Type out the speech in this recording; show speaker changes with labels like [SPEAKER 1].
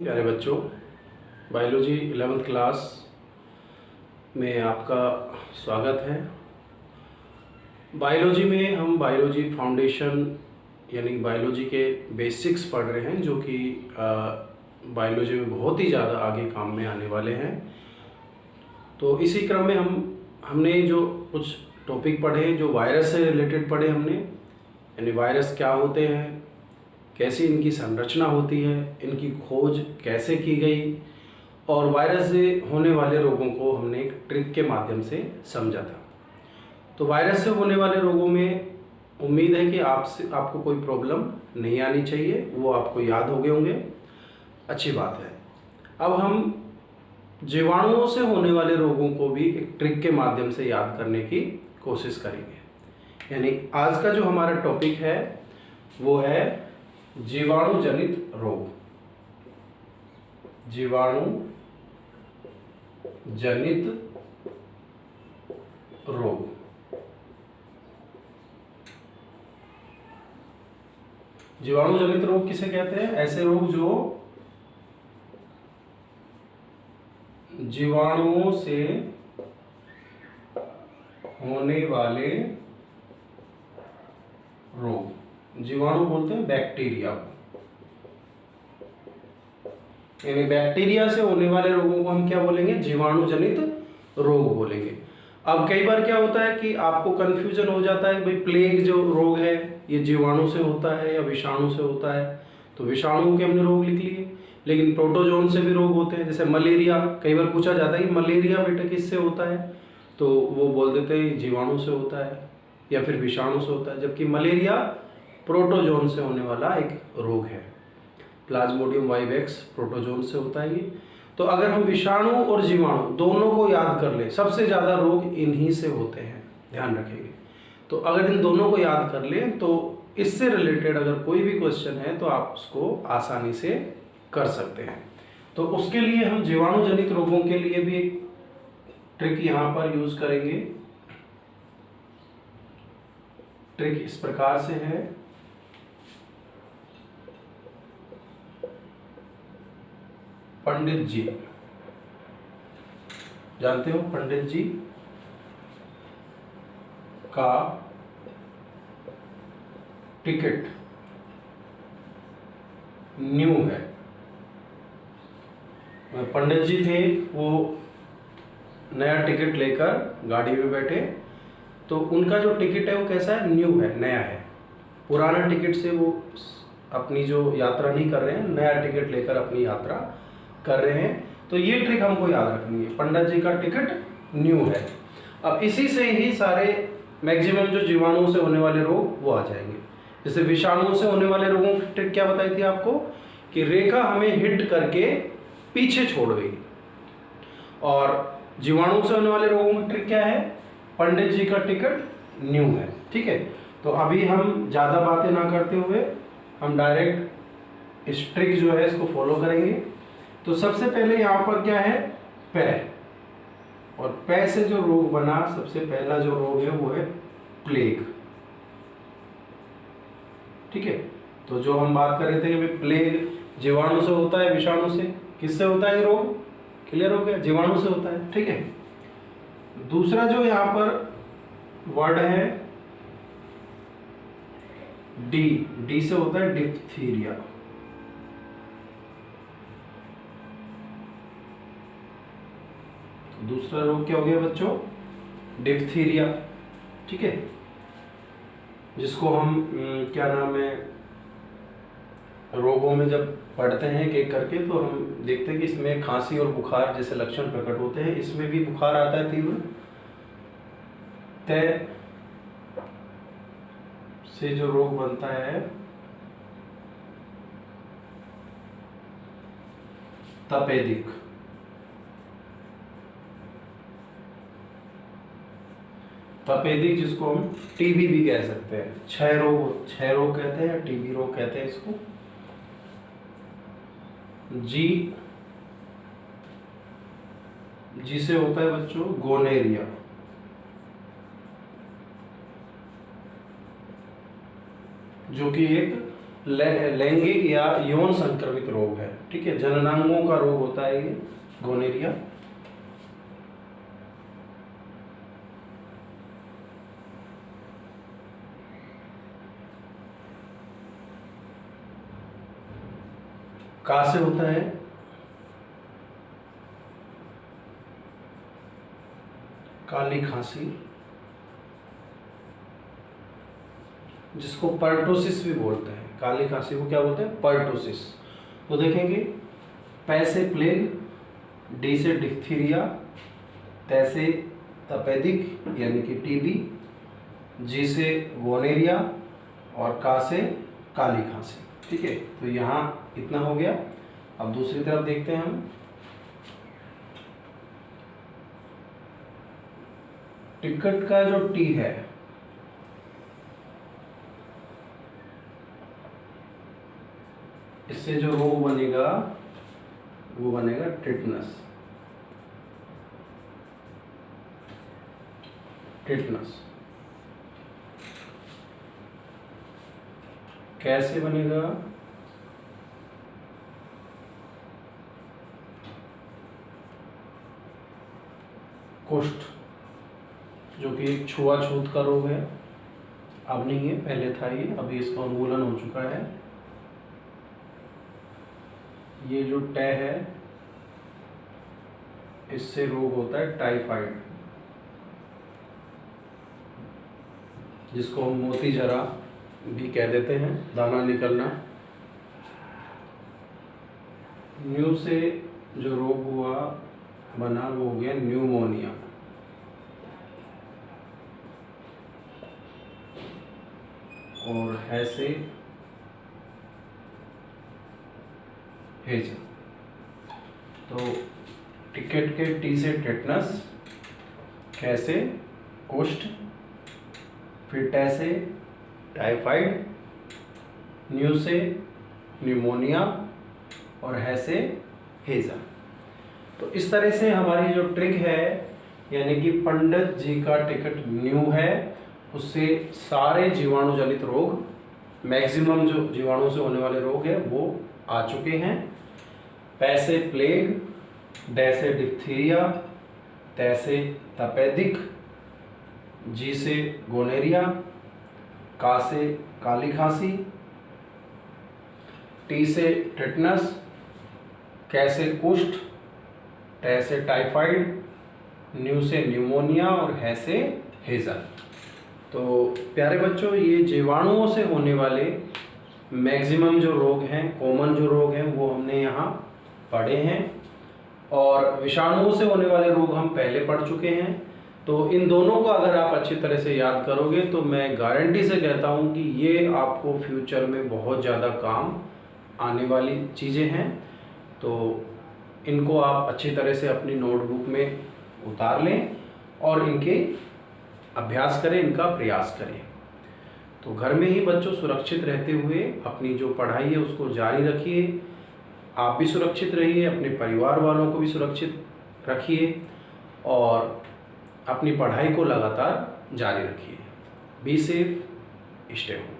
[SPEAKER 1] प्यारे बच्चों, biology 11th class में आपका स्वागत है। बायोलॉजी में हम बायोलॉजी फाउंडेशन यानी बायोलॉजी के बेसिक्स पढ़ रहे हैं, जो कि बायोलॉजी में बहुत ही ज़्यादा आगे काम में आने वाले हैं। तो इसी क्रम में हमने जो कुछ टॉपिक पढ़े, जो वायरस से रिलेटेड पढ़े हमने, यानी वायरस क्या होते हैं, कैसी इनकी संरचना होती है, इनकी खोज कैसे की गई, और वायरस से होने वाले रोगों को हमने एक ट्रिक के माध्यम से समझा था। तो वायरस से होने वाले रोगों में उम्मीद है कि आपको कोई प्रॉब्लम नहीं आनी चाहिए, वो आपको याद हो गए होंगे, अच्छी बात है। अब हम जीवाणुओं से होने वाले रोगों को भी एक ट्रिक के माध्यम से याद करने की कोशिश करेंगे। यानी आज का जो हमारा टॉपिक है वो है जीवाणु जनित रोग। जीवाणु जनित रोग। जीवाणु जनित रोग किसे कहते हैं? ऐसे रोग जो जीवाणुओं से होने वाले रोग। जीवाणु बोलते हैं बैक्टीरिया, यानी बैक्टीरिया से होने वाले रोगों को हम क्या बोलेंगे? जीवाणु जनित रोग बोलेंगे। अब कई बार क्या होता है कि आपको कंफ्यूजन हो जाता है, भाई प्लेग जो रोग है ये जीवाणु से होता है या विषाणु से होता है। तो विषाणु के हमने रोग लिख लिए, लेकिन प्रोटोजोन से भी रोग होते हैं। जैसे मलेरिया, कई बार पूछा जाता है कि मलेरिया बेटा किससे होता है, तो वो बोल देते हैं जीवाणु से होता है या फिर विषाणु से होता है, जबकि मलेरिया प्रोटोजोन से होने वाला एक रोग है। प्लाज्मोडियम वाइवेक्स प्रोटोजोन से होता है ये। तो अगर हम विषाणु और जीवाणु दोनों को याद कर लें, सबसे ज़्यादा रोग इन्हीं से होते हैं, ध्यान रखेंगे। तो अगर इन दोनों को याद कर लें तो इससे रिलेटेड अगर कोई भी क्वेश्चन है तो आप उसको आसानी से कर सकते हैं। तो उसके लिए हम जीवाणु जनित रोगों के लिए भी एक ट्रिक यहाँ पर यूज करेंगे। ट्रिक इस प्रकार से है, पंडित जी, जानते हो पंडित जी का टिकट न्यू है। पंडित जी थे, वो नया टिकट लेकर गाड़ी में बैठे, तो उनका जो टिकट है वो कैसा है? न्यू है, नया है। पुराना टिकट से वो अपनी जो यात्रा नहीं कर रहे हैं, नया टिकट लेकर अपनी यात्रा कर रहे हैं। तो ये ट्रिक हमको याद रखनी है, पंडित जी का टिकट न्यू है। अब इसी से ही सारे मैक्सिमम जो जीवाणुओं से होने वाले रोग वो आ जाएंगे। जैसे विषाणुओं से होने वाले रोगों की ट्रिक क्या बताई थी आपको कि रेखा हमें हिट करके पीछे छोड़ गई, और जीवाणुओं से होने वाले रोगों की ट्रिक क्या है? पंडित जी का टिकट न्यू है। ठीक है, तो अभी हम ज़्यादा बातें ना करते हुए हम डायरेक्ट इस ट्रिक जो है इसको फॉलो करेंगे। तो सबसे पहले यहाँ पर क्या है? पै, और पै से जो रोग बना, सबसे पहला जो रोग है वो है प्लेग। ठीक है, तो जो हम बात कर रहे थे कि प्लेग जीवाणु से होता है, विषाणु से, किससे होता है ये रोग? क्लियर हो गया? जीवाणु से होता है। ठीक है, दूसरा जो यहाँ पर वर्ड है डी, डी से होता है डिप्थीरिया। दूसरा रोग क्या हो गया बच्चों? डिप्थीरिया। ठीक है, जिसको हम क्या नाम है, रोगों में जब पढ़ते हैं एक एक करके तो हम देखते हैं कि इसमें खांसी और बुखार जैसे लक्षण प्रकट होते हैं। इसमें भी बुखार आता है तीव्र, तय से जो रोग बनता है तपेदिक। तपेदिक जिसको हम टीबी भी कह सकते हैं, क्षय रोग कहते हैं, टीबी रोग कहते हैं इसको। जी से होता है बच्चों गोनेरिया। जो कि एक लैंगिक या यौन संक्रमित रोग है। ठीक है, जननांगों का रोग होता है ये गोनेरिया। का से होता है काली खांसी, जिसको पर्टोसिस भी बोलते हैं। काली खांसी को क्या बोलते हैं? पर्टोसिस। तो देखेंगे, पै से प्लेग, डी से डिप्थीरिया, तै से तपेदिक यानी कि टीबी, जी से गोनेरिया और का से काली खांसी। ठीक है, तो यहाँ इतना हो गया। अब दूसरी तरफ देखते हैं हम। टिकट का जो टी है, इससे जो रोग बनेगा वो बनेगा टिटनस। टिटनस कैसे बनेगा? कुष्ठ, जो कि एक छुआछूत का रोग है। अब नहीं है, पहले था ये, अभी इसका उन्मूलन हो चुका है। ये जो टै है, इससे रोग होता है टाइफाइड, जिसको हम मोती जरा भी कह देते हैं, दाना निकलना। न्यू से जो रोग हुआ बना वो हो गया न्यूमोनिया। और है से हेजा। तो टिकट के टी से टेटनस, कैसे कुष्ठ, फिर टै से टाइफाइड, न्यू से न्यूमोनिया और है से हेजा। तो इस तरह से हमारी जो ट्रिक है, यानी कि पंडित जी का टिकट न्यू है, उससे सारे जीवाणु जनित रोग, मैक्सिमम जो जीवाणु से होने वाले रोग है वो आ चुके हैं। पै से प्लेग, डै से डिप्थीरिया, तै से तपेदिक, जी से गोनेरिया, का से काली खांसी, टी से टिटनस, कै से कुष्ठ, टै से टाइफाइड, न्यू से न्यूमोनिया और है से हेजा। तो प्यारे बच्चों, ये जीवाणुओं से होने वाले मैक्सिमम जो रोग हैं, कॉमन जो रोग हैं, वो हमने यहाँ पढ़े हैं। और विषाणुओं से होने वाले रोग हम पहले पढ़ चुके हैं। तो इन दोनों को अगर आप अच्छी तरह से याद करोगे तो मैं गारंटी से कहता हूँ कि ये आपको फ्यूचर में बहुत ज़्यादा काम आने वाली चीज़ें हैं। तो इनको आप अच्छी तरह से अपनी नोटबुक में उतार लें और इनके अभ्यास करें, इनका प्रयास करें। तो घर में ही बच्चों सुरक्षित रहते हुए अपनी जो पढ़ाई है उसको जारी रखिए। आप भी सुरक्षित रहिए, अपने परिवार वालों को भी सुरक्षित रखिए और अपनी पढ़ाई को लगातार जारी रखिए। Be safe, stay home.